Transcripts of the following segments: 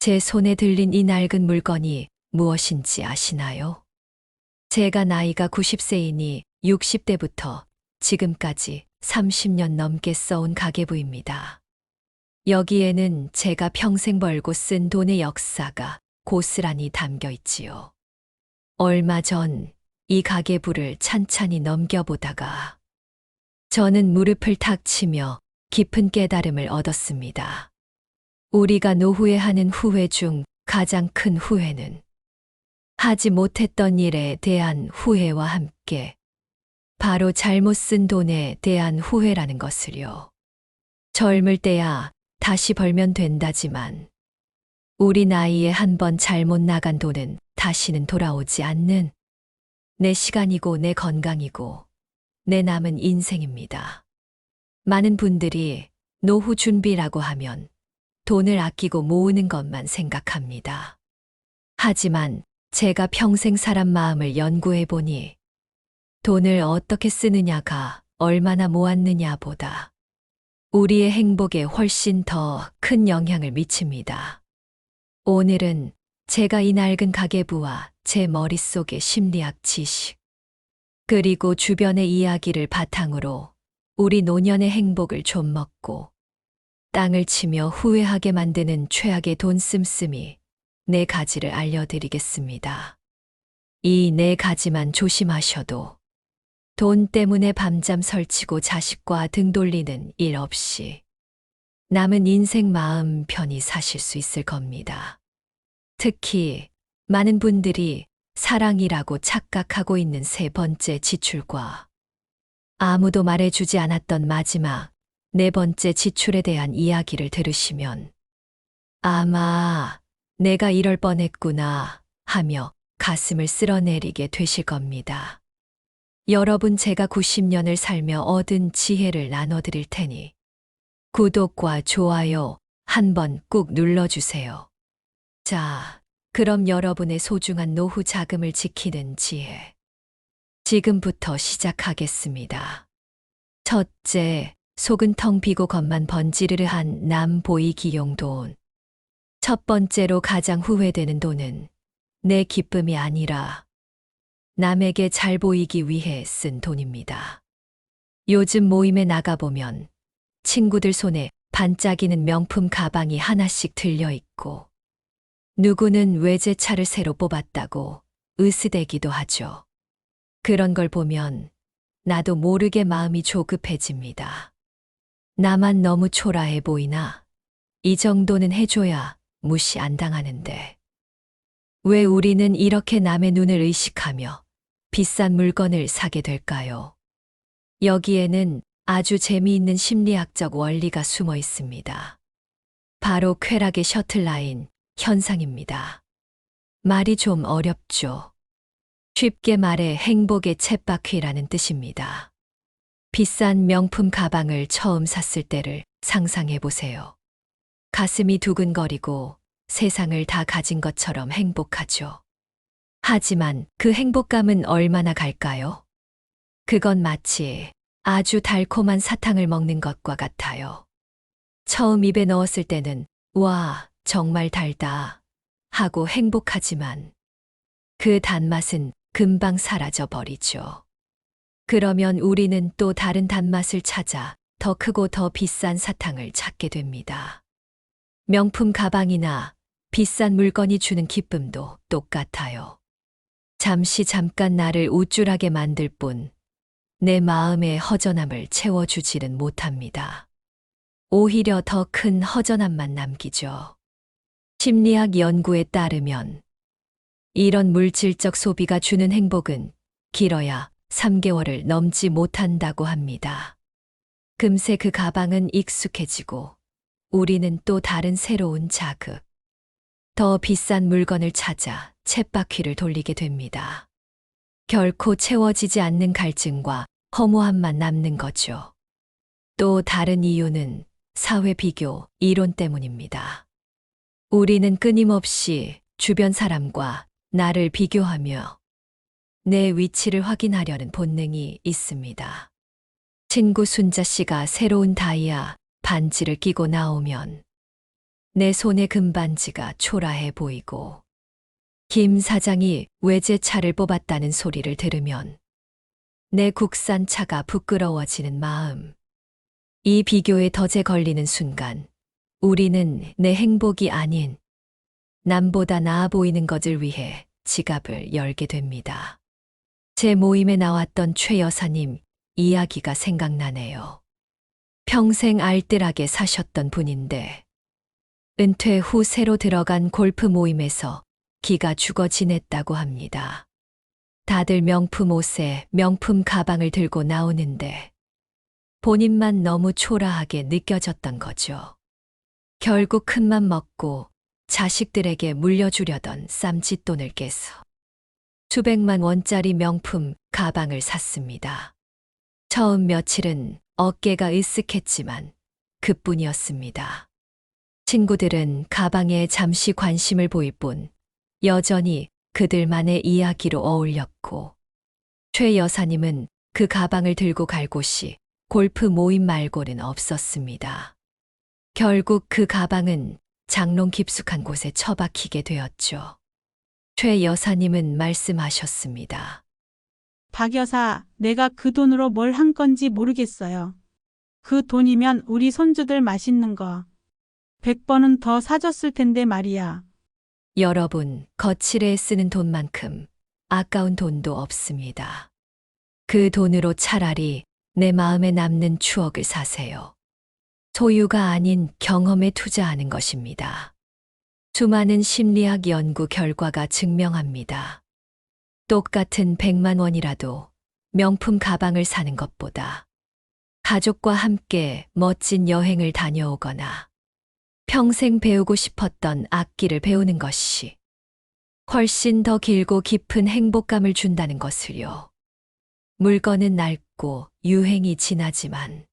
제 손에 들린 이 낡은 물건이 무엇인지 아시나요? 제가 나이가 90세이니 60대부터 지금까지 30년 넘게 써온 가계부입니다. 여기에는 제가 평생 벌고 쓴 돈의 역사가 고스란히 담겨 있지요. 얼마 전 이 가계부를 찬찬히 넘겨보다가 저는 무릎을 탁 치며 깊은 깨달음을 얻었습니다. 우리가 노후에 하는 후회 중 가장 큰 후회는 하지 못했던 일에 대한 후회와 함께 바로 잘못 쓴 돈에 대한 후회라는 것을요. 젊을 때야 다시 벌면 된다지만 우리 나이에 한 번 잘못 나간 돈은 다시는 돌아오지 않는 내 시간이고 내 건강이고 내 남은 인생입니다. 많은 분들이 노후 준비라고 하면 돈을 아끼고 모으는 것만 생각합니다. 하지만 제가 평생 사람 마음을 연구해 보니 돈을 어떻게 쓰느냐가 얼마나 모았느냐 보다 우리의 행복에 훨씬 더 큰 영향을 미칩니다. 오늘은 제가 이 낡은 가계부와 제 머릿속의 심리학 지식, 그리고 주변의 이야기를 바탕으로 우리 노년의 행복을 좀 먹고 땅을 치며 후회하게 만드는 최악의 돈 씀씀이 네 가지를 알려드리겠습니다. 이 네 가지만 조심하셔도 돈 때문에 밤잠 설치고 자식과 등 돌리는 일 없이 남은 인생 마음 편히 사실 수 있을 겁니다. 특히 많은 분들이 사랑이라고 착각하고 있는 세 번째 지출과 아무도 말해주지 않았던 마지막 네 번째 지출에 대한 이야기를 들으시면 아마 내가 이럴 뻔했구나 하며 가슴을 쓸어내리게 되실 겁니다. 여러분, 제가 90년을 살며 얻은 지혜를 나눠드릴 테니 구독과 좋아요 한번 꾹 눌러주세요. 자, 그럼 여러분의 소중한 노후 자금을 지키는 지혜. 지금부터 시작하겠습니다. 첫째, 속은 텅 비고 겉만 번지르르한 남 보이기용 돈. 첫 번째로 가장 후회되는 돈은 내 기쁨이 아니라 남에게 잘 보이기 위해 쓴 돈입니다. 요즘 모임에 나가보면 친구들 손에 반짝이는 명품 가방이 하나씩 들려 있고 누구는 외제차를 새로 뽑았다고 으스대기도 하죠. 그런 걸 보면 나도 모르게 마음이 조급해집니다. 나만 너무 초라해 보이나? 이 정도는 해줘야 무시 안 당하는데. 왜 우리는 이렇게 남의 눈을 의식하며 비싼 물건을 사게 될까요? 여기에는 아주 재미있는 심리학적 원리가 숨어 있습니다. 바로 쾌락의 셔틀라인 현상입니다. 말이 좀 어렵죠. 쉽게 말해 행복의 쳇바퀴라는 뜻입니다. 비싼 명품 가방을 처음 샀을 때를 상상해 보세요. 가슴이 두근거리고 세상을 다 가진 것처럼 행복하죠. 하지만 그 행복감은 얼마나 갈까요? 그건 마치 아주 달콤한 사탕을 먹는 것과 같아요. 처음 입에 넣었을 때는 와, 정말 달다 하고 행복하지만 그 단맛은 금방 사라져 버리죠. 그러면 우리는 또 다른 단맛을 찾아 더 크고 더 비싼 사탕을 찾게 됩니다. 명품 가방이나 비싼 물건이 주는 기쁨도 똑같아요. 잠깐 나를 우쭐하게 만들 뿐 내 마음의 허전함을 채워주지는 못합니다. 오히려 더 큰 허전함만 남기죠. 심리학 연구에 따르면 이런 물질적 소비가 주는 행복은 길어야 3개월을 넘지 못한다고 합니다. 금세 그 가방은 익숙해지고 우리는 또 다른 새로운 자극, 더 비싼 물건을 찾아 쳇바퀴를 돌리게 됩니다. 결코 채워지지 않는 갈증과 허무함만 남는 거죠. 또 다른 이유는 사회 비교 이론 때문입니다. 우리는 끊임없이 주변 사람과 나를 비교하며 내 위치를 확인하려는 본능이 있습니다. 친구 순자 씨가 새로운 다이아 반지를 끼고 나오면 내 손의 금반지가 초라해 보이고 김 사장이 외제차를 뽑았다는 소리를 들으면 내 국산차가 부끄러워지는 마음. 이 비교에 덫에 걸리는 순간 우리는 내 행복이 아닌 남보다 나아 보이는 것을 위해 지갑을 열게 됩니다. 제 모임에 나왔던 최 여사님 이야기가 생각나네요. 평생 알뜰하게 사셨던 분인데 은퇴 후 새로 들어간 골프 모임에서 기가 죽어 지냈다고 합니다. 다들 명품 옷에 명품 가방을 들고 나오는데 본인만 너무 초라하게 느껴졌던 거죠. 결국 큰맘 먹고 자식들에게 물려주려던 쌈짓돈을 깨서 수백만 원짜리 명품 가방을 샀습니다. 처음 며칠은 어깨가 으쓱했지만 그뿐이었습니다. 친구들은 가방에 잠시 관심을 보일 뿐 여전히 그들만의 이야기로 어울렸고 최 여사님은 그 가방을 들고 갈 곳이 골프 모임 말고는 없었습니다. 결국 그 가방은 장롱 깊숙한 곳에 처박히게 되었죠. 최 여사님은 말씀하셨습니다. 박 여사, 내가 그 돈으로 뭘 한 건지 모르겠어요. 그 돈이면 우리 손주들 맛있는 거 100번은 더 사줬을 텐데 말이야. 여러분, 거칠에 쓰는 돈만큼 아까운 돈도 없습니다. 그 돈으로 차라리 내 마음에 남는 추억을 사세요. 소유가 아닌 경험에 투자하는 것입니다. 수많은 심리학 연구 결과가 증명합니다. 똑같은 100만 원이라도 명품 가방을 사는 것보다 가족과 함께 멋진 여행을 다녀오거나 평생 배우고 싶었던 악기를 배우는 것이 훨씬 더 길고 깊은 행복감을 준다는 것을요. 물건은 낡고 유행이 지나지만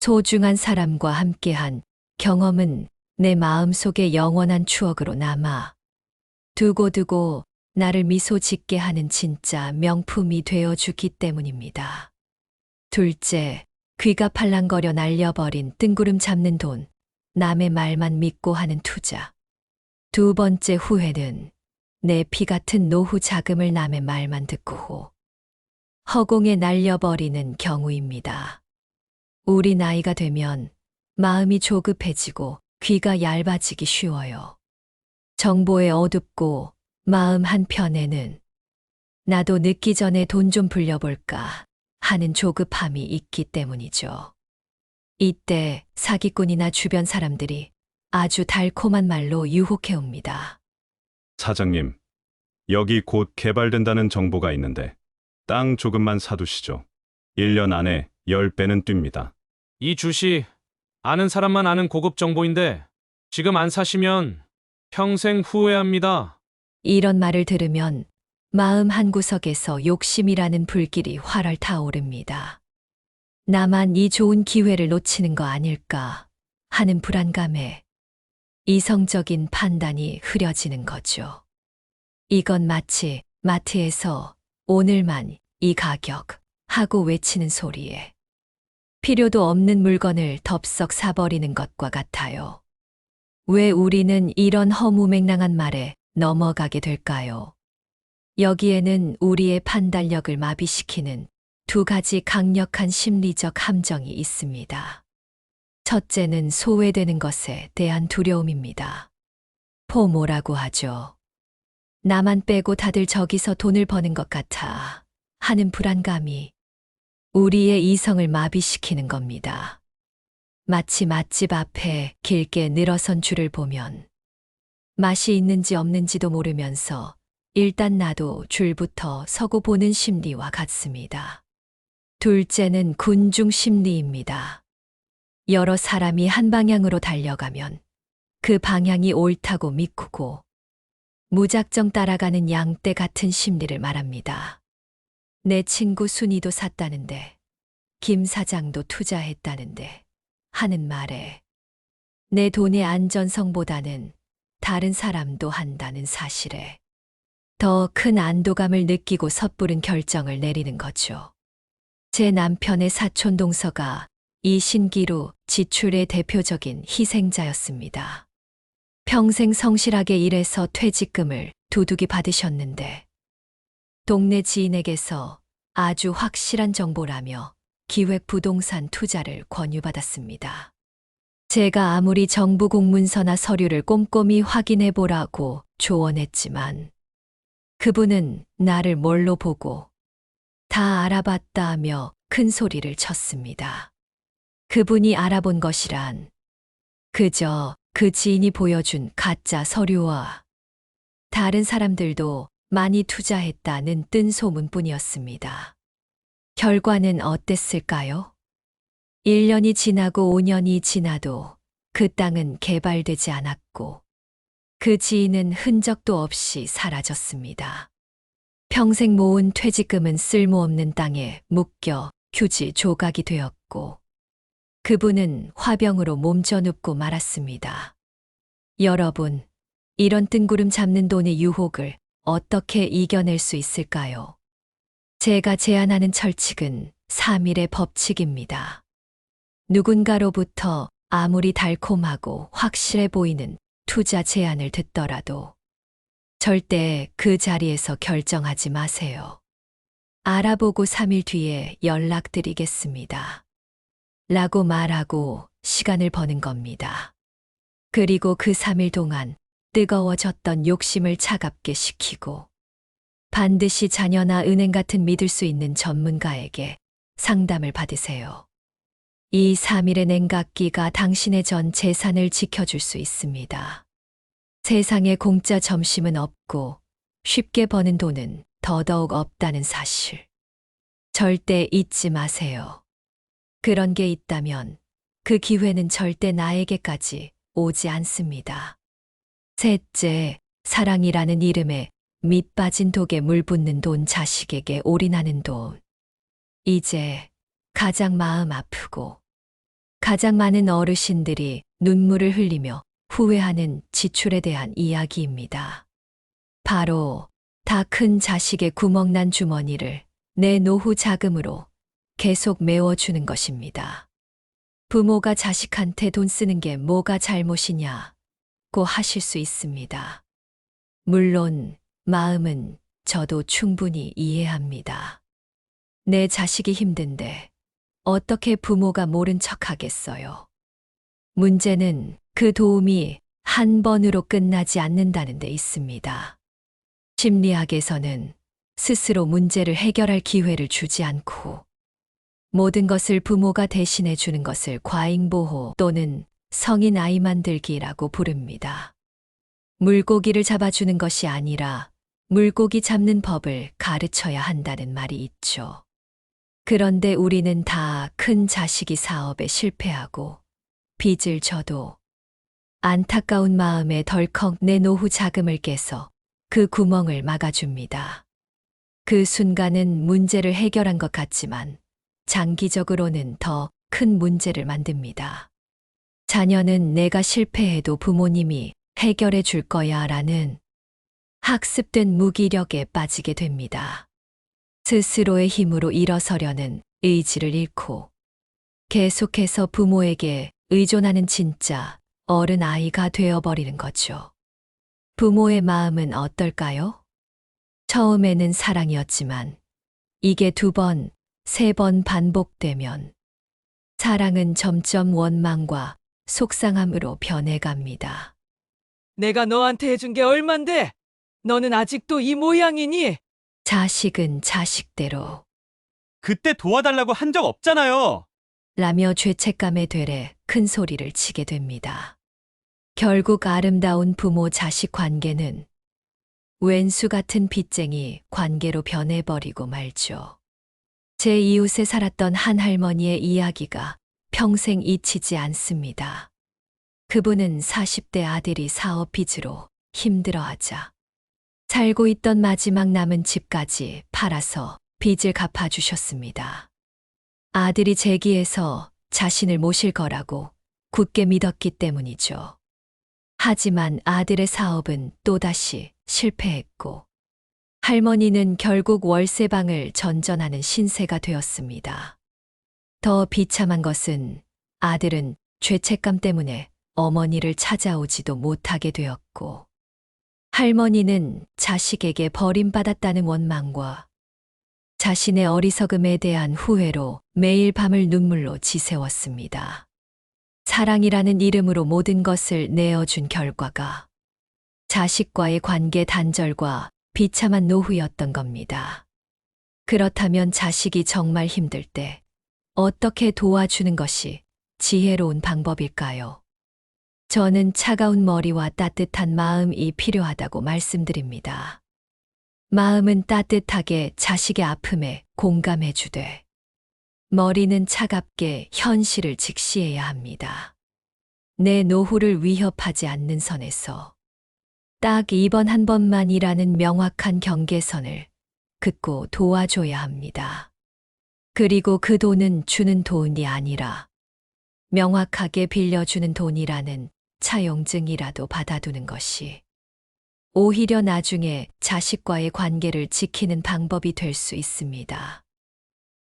소중한 사람과 함께한 경험은 내 마음속에 영원한 추억으로 남아 두고두고 나를 미소 짓게 하는 진짜 명품이 되어주기 때문입니다. 둘째, 귀가 팔랑거려 날려버린 뜬구름 잡는 돈, 남의 말만 믿고 하는 투자. 두 번째 후회는 내 피 같은 노후 자금을 남의 말만 듣고 허공에 날려버리는 경우입니다. 우리 나이가 되면 마음이 조급해지고 귀가 얇아지기 쉬워요. 정보에 어둡고 마음 한편에는 나도 늦기 전에 돈 좀 불려볼까 하는 조급함이 있기 때문이죠. 이때 사기꾼이나 주변 사람들이 아주 달콤한 말로 유혹해 옵니다. 사장님, 여기 곧 개발된다는 정보가 있는데 땅 조금만 사두시죠. 1년 안에 10배는 뜁니다. 이 주식 아는 사람만 아는 고급 정보인데 지금 안 사시면 평생 후회합니다. 이런 말을 들으면 마음 한구석에서 욕심이라는 불길이 활활 타오릅니다. 나만 이 좋은 기회를 놓치는 거 아닐까 하는 불안감에 이성적인 판단이 흐려지는 거죠. 이건 마치 마트에서 오늘만 이 가격 하고 외치는 소리에 필요도 없는 물건을 덥석 사버리는 것과 같아요. 왜 우리는 이런 허무맹랑한 말에 넘어가게 될까요? 여기에는 우리의 판단력을 마비시키는 두 가지 강력한 심리적 함정이 있습니다. 첫째는 소외되는 것에 대한 두려움입니다. 포모라고 하죠. 나만 빼고 다들 저기서 돈을 버는 것 같아 하는 불안감이 우리의 이성을 마비시키는 겁니다. 마치 맛집 앞에 길게 늘어선 줄을 보면 맛이 있는지 없는지도 모르면서 일단 나도 줄부터 서고 보는 심리와 같습니다. 둘째는 군중 심리입니다. 여러 사람이 한 방향으로 달려가면 그 방향이 옳다고 믿고 무작정 따라가는 양떼 같은 심리를 말합니다. 내 친구 순이도 샀다는데, 김 사장도 투자했다는데 하는 말에 내 돈의 안전성보다는 다른 사람도 한다는 사실에 더 큰 안도감을 느끼고 섣부른 결정을 내리는 거죠. 제 남편의 사촌 동서가 이 신기루 지출의 대표적인 희생자였습니다. 평생 성실하게 일해서 퇴직금을 두둑이 받으셨는데 동네 지인에게서 아주 확실한 정보라며 기획 부동산 투자를 권유받았습니다. 제가 아무리 정부 공문서나 서류를 꼼꼼히 확인해 보라고 조언했지만 그분은 나를 뭘로 보고 다 알아봤다 하며 큰 소리를 쳤습니다. 그분이 알아본 것이란 그저 그 지인이 보여준 가짜 서류와 다른 사람들도 많이 투자했다는 뜬 소문뿐이었습니다. 결과는 어땠을까요? 1년이 지나고 5년이 지나도 그 땅은 개발되지 않았고 그 지인은 흔적도 없이 사라졌습니다. 평생 모은 퇴직금은 쓸모없는 땅에 묶여 휴지 조각이 되었고 그분은 화병으로 몸져 눕고 말았습니다. 여러분, 이런 뜬구름 잡는 돈의 유혹을 어떻게 이겨낼 수 있을까요? 제가 제안하는 철칙은 3일의 법칙입니다. 누군가로부터 아무리 달콤하고 확실해 보이는 투자 제안을 듣더라도 절대 그 자리에서 결정하지 마세요. 알아보고 3일 뒤에 연락드리겠습니다. 라고 말하고 시간을 버는 겁니다. 그리고 그 3일 동안 뜨거워졌던 욕심을 차갑게 식히고 반드시 자녀나 은행 같은 믿을 수 있는 전문가에게 상담을 받으세요. 이 3일의 냉각기가 당신의 전 재산을 지켜줄 수 있습니다. 세상에 공짜 점심은 없고 쉽게 버는 돈은 더더욱 없다는 사실. 절대 잊지 마세요. 그런 게 있다면 그 기회는 절대 나에게까지 오지 않습니다. 셋째, 사랑이라는 이름에 밑 빠진 독에 물 붓는 돈, 자식에게 올인하는 돈. 이제 가장 마음 아프고 가장 많은 어르신들이 눈물을 흘리며 후회하는 지출에 대한 이야기입니다. 바로 다 큰 자식의 구멍난 주머니를 내 노후 자금으로 계속 메워주는 것입니다. 부모가 자식한테 돈 쓰는 게 뭐가 잘못이냐고 하실 수 있습니다. 물론 마음은 저도 충분히 이해합니다. 내 자식이 힘든데 어떻게 부모가 모른 척 하겠어요. 문제는 그 도움이 한 번으로 끝나지 않는다는 데 있습니다. 심리학에서는 스스로 문제를 해결할 기회를 주지 않고 모든 것을 부모가 대신해 주는 것을 과잉보호 또는 성인 아이 만들기라고 부릅니다. 물고기를 잡아주는 것이 아니라 물고기 잡는 법을 가르쳐야 한다는 말이 있죠. 그런데 우리는 다 큰 자식이 사업에 실패하고 빚을 져도 안타까운 마음에 덜컥 내 노후 자금을 깨서 그 구멍을 막아줍니다. 그 순간은 문제를 해결한 것 같지만 장기적으로는 더 큰 문제를 만듭니다. 자녀는 내가 실패해도 부모님이 해결해 줄 거야 라는 학습된 무기력에 빠지게 됩니다. 스스로의 힘으로 일어서려는 의지를 잃고 계속해서 부모에게 의존하는 진짜 어른 아이가 되어버리는 거죠. 부모의 마음은 어떨까요? 처음에는 사랑이었지만 이게 2번, 3번 반복되면 사랑은 점점 원망과 속상함으로 변해갑니다. 내가 너한테 해준 게 얼만데? 너는 아직도 이 모양이니? 자식은 자식대로 그때 도와달라고 한 적 없잖아요. 라며 죄책감에 되레 큰 소리를 치게 됩니다. 결국 아름다운 부모 자식 관계는 왼수 같은 빚쟁이 관계로 변해버리고 말죠. 제 이웃에 살았던 한 할머니의 이야기가 평생 잊히지 않습니다. 그분은 40대 아들이 사업 빚으로 힘들어하자 살고 있던 마지막 남은 집까지 팔아서 빚을 갚아주셨습니다. 아들이 재기해서 자신을 모실 거라고 굳게 믿었기 때문이죠. 하지만 아들의 사업은 또다시 실패했고 할머니는 결국 월세방을 전전하는 신세가 되었습니다. 더 비참한 것은 아들은 죄책감 때문에 어머니를 찾아오지도 못하게 되었고, 할머니는 자식에게 버림받았다는 원망과 자신의 어리석음에 대한 후회로 매일 밤을 눈물로 지새웠습니다. 사랑이라는 이름으로 모든 것을 내어준 결과가 자식과의 관계 단절과 비참한 노후였던 겁니다. 그렇다면 자식이 정말 힘들 때 어떻게 도와주는 것이 지혜로운 방법일까요? 저는 차가운 머리와 따뜻한 마음이 필요하다고 말씀드립니다. 마음은 따뜻하게 자식의 아픔에 공감해 주되, 머리는 차갑게 현실을 직시해야 합니다. 내 노후를 위협하지 않는 선에서 딱 이번 한 번만이라는 명확한 경계선을 긋고 도와줘야 합니다. 그리고 그 돈은 주는 돈이 아니라 명확하게 빌려주는 돈이라는 차용증이라도 받아두는 것이 오히려 나중에 자식과의 관계를 지키는 방법이 될 수 있습니다.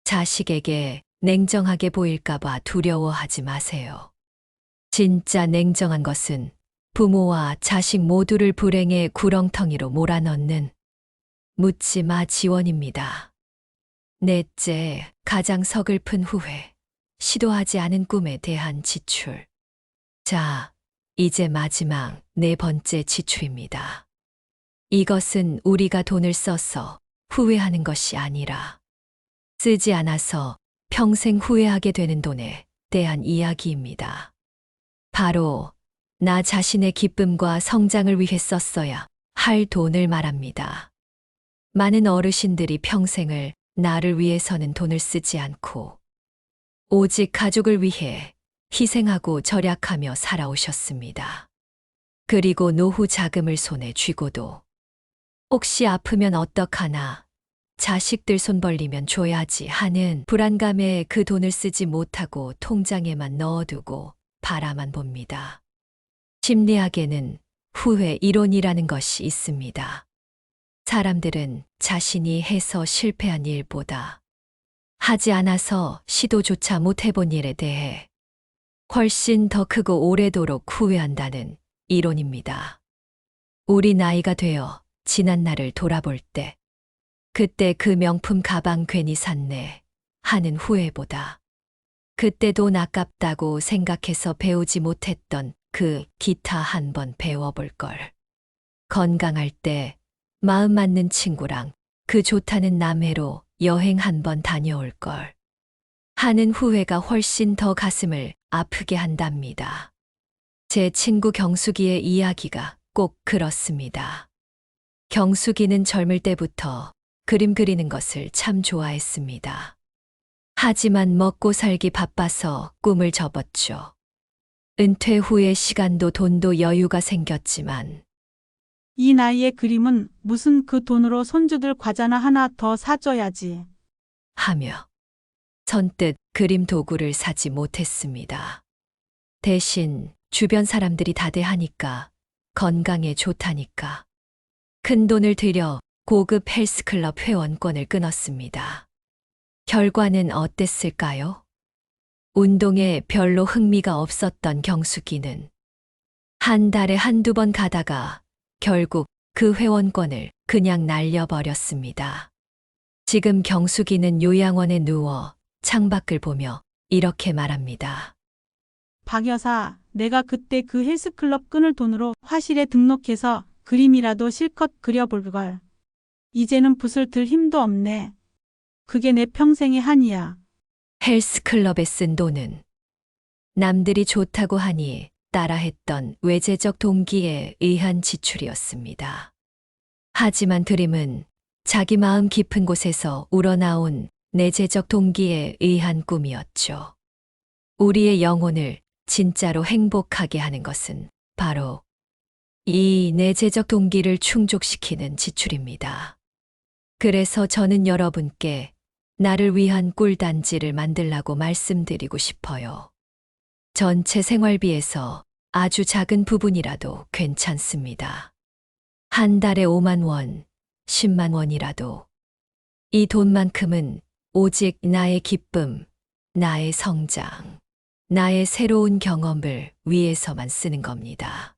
자식에게 냉정하게 보일까봐 두려워하지 마세요. 진짜 냉정한 것은 부모와 자식 모두를 불행의 구렁텅이로 몰아넣는 묻지마 지원입니다. 넷째, 가장 서글픈 후회. 시도하지 않은 꿈에 대한 지출. 자, 이제 마지막 네 번째 지출입니다. 이것은 우리가 돈을 써서 후회하는 것이 아니라 쓰지 않아서 평생 후회하게 되는 돈에 대한 이야기입니다. 바로 나 자신의 기쁨과 성장을 위해 썼어야 할 돈을 말합니다. 많은 어르신들이 평생을 나를 위해서는 돈을 쓰지 않고 오직 가족을 위해 희생하고 절약하며 살아오셨습니다. 그리고 노후 자금을 손에 쥐고도 혹시 아프면 어떡하나, 자식들 손 벌리면 줘야지 하는 불안감에 그 돈을 쓰지 못하고 통장에만 넣어두고 바라만 봅니다. 심리학에는 후회 이론이라는 것이 있습니다. 사람들은 자신이 해서 실패한 일보다 하지 않아서 시도조차 못 해본 일에 대해 훨씬 더 크고 오래도록 후회한다는 이론입니다. 우리 나이가 되어 지난 날을 돌아볼 때, 그때 그 명품 가방 괜히 샀네 하는 후회보다 그때 돈 아깝다고 생각해서 배우지 못했던 그 기타 한 번 배워볼 걸. 건강할 때 마음 맞는 친구랑 그 좋다는 남해로 여행 한 번 다녀올 걸 하는 후회가 훨씬 더 가슴을 아프게 한답니다. 제 친구 경숙이의 이야기가 꼭 그렇습니다. 경숙이는 젊을 때부터 그림 그리는 것을 참 좋아했습니다. 하지만 먹고 살기 바빠서 꿈을 접었죠. 은퇴 후에 시간도 돈도 여유가 생겼지만 이 나이에 그림은 무슨 그 돈으로 손주들 과자나 하나 더 사줘야지. 하며 선뜻 그림 도구를 사지 못했습니다. 대신 주변 사람들이 다들 하니까, 건강에 좋다니까 큰 돈을 들여 고급 헬스클럽 회원권을 끊었습니다. 결과는 어땠을까요? 운동에 별로 흥미가 없었던 경숙이는 한 달에 한두 번 가다가 결국 그 회원권을 그냥 날려버렸습니다. 지금 경숙이는 요양원에 누워 창밖을 보며 이렇게 말합니다. 박 여사, 내가 그때 그 헬스클럽 끊을 돈으로 화실에 등록해서 그림이라도 실컷 그려볼 걸. 이제는 붓을 들 힘도 없네. 그게 내 평생의 한이야. 헬스클럽에 쓴 돈은 남들이 좋다고 하니 따라했던 외제적 동기에 의한 지출이었습니다. 하지만 그림은 자기 마음 깊은 곳에서 우러나온 내재적 동기에 의한 꿈이었죠. 우리의 영혼을 진짜로 행복하게 하는 것은 바로 이 내재적 동기를 충족시키는 지출입니다. 그래서 저는 여러분께 나를 위한 꿀단지를 만들라고 말씀드리고 싶어요. 전체 생활비에서 아주 작은 부분이라도 괜찮습니다. 한 달에 5만 원, 10만 원이라도 이 돈만큼은 오직 나의 기쁨, 나의 성장, 나의 새로운 경험을 위해서만 쓰는 겁니다.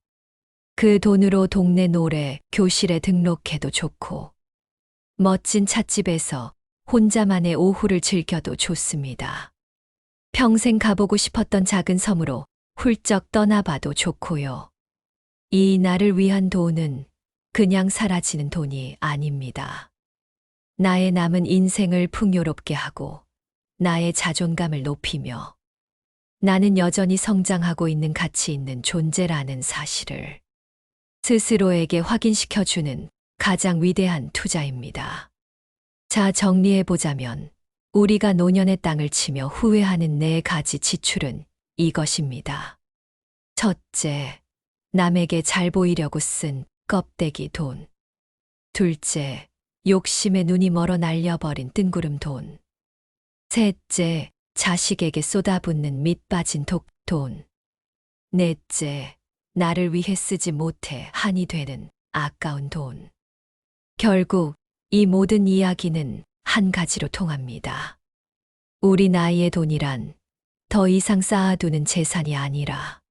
그 돈으로 동네 노래 교실에 등록해도 좋고, 멋진 찻집에서 혼자만의 오후를 즐겨도 좋습니다. 평생 가보고 싶었던 작은 섬으로 훌쩍 떠나봐도 좋고요. 이 나를 위한 돈은 그냥 사라지는 돈이 아닙니다. 나의 남은 인생을 풍요롭게 하고 나의 자존감을 높이며 나는 여전히 성장하고 있는 가치 있는 존재라는 사실을 스스로에게 확인시켜주는 가장 위대한 투자입니다. 자, 정리해보자면 우리가 노년의 땅을 치며 후회하는 4가지 지출은 이것입니다. 첫째, 남에게 잘 보이려고 쓴 껍데기 돈. 둘째, 욕심에 눈이 멀어 날려버린 뜬구름 돈. 셋째, 자식에게 쏟아붓는 밑 빠진 독돈. 넷째, 나를 위해 쓰지 못해 한이 되는 아까운 돈. 결국 이 모든 이야기는 한 가지로 통합니다. 우리 나이의 돈이란 더 이상 쌓아두는 재산이 아니라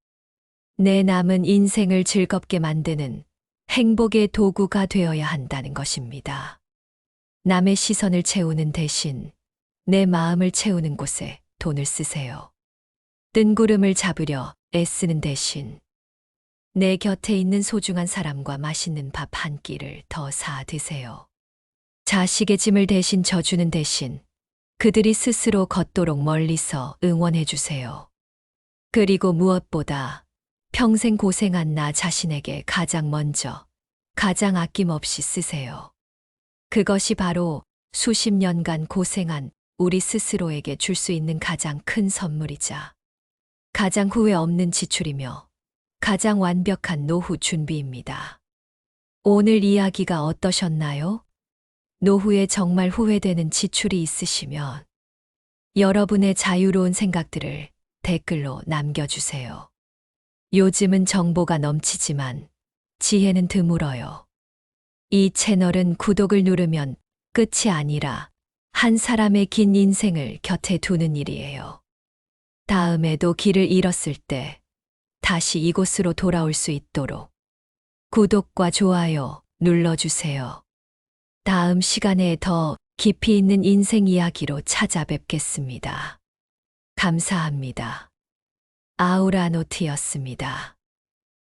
내 남은 인생을 즐겁게 만드는 행복의 도구가 되어야 한다는 것입니다. 남의 시선을 채우는 대신 내 마음을 채우는 곳에 돈을 쓰세요. 뜬구름을 잡으려 애쓰는 대신 내 곁에 있는 소중한 사람과 맛있는 밥 한 끼를 더 사 드세요. 자식의 짐을 대신 져주는 대신 그들이 스스로 걷도록 멀리서 응원해 주세요. 그리고 무엇보다 평생 고생한 나 자신에게 가장 먼저, 가장 아낌없이 쓰세요. 그것이 바로 수십 년간 고생한 우리 스스로에게 줄 수 있는 가장 큰 선물이자 가장 후회 없는 지출이며 가장 완벽한 노후 준비입니다. 오늘 이야기가 어떠셨나요? 노후에 정말 후회되는 지출이 있으시면 여러분의 자유로운 생각들을 댓글로 남겨주세요. 요즘은 정보가 넘치지만 지혜는 드물어요. 이 채널은 구독을 누르면 끝이 아니라 한 사람의 긴 인생을 곁에 두는 일이에요. 다음에도 길을 잃었을 때 다시 이곳으로 돌아올 수 있도록 구독과 좋아요 눌러주세요. 다음 시간에 더 깊이 있는 인생 이야기로 찾아뵙겠습니다. 감사합니다. 아우라노트였습니다.